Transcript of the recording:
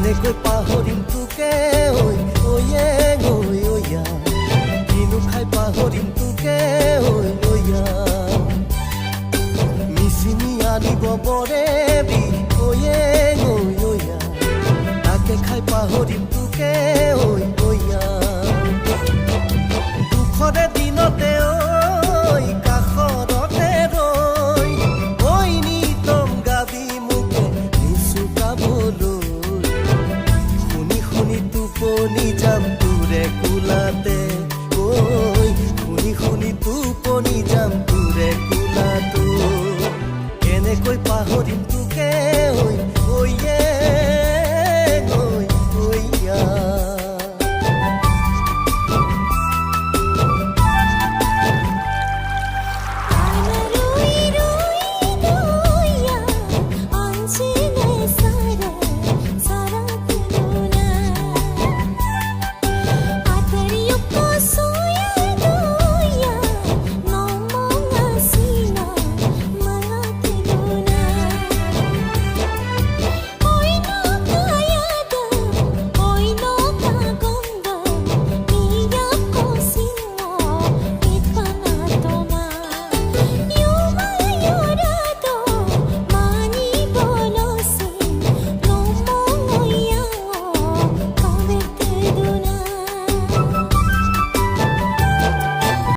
কেনেকৈ পাহৰিম তোকে ঐ ঐয়ে ঐ ঐয়া কিনো খাই পাহৰিম তোকে ঐ ঐয়া মিচিনি আনিব বৰে বি ঐয়ে ঐ ঐয়া তাকে খাই পাহৰিম তোকে ঐ ঐয়া দুখৰে দিনতে ঐ কাষৰতে ৰৈ ঐ নিতম গাবি মোকে নিচুকাবলৈ শুনি শুনি টোপনি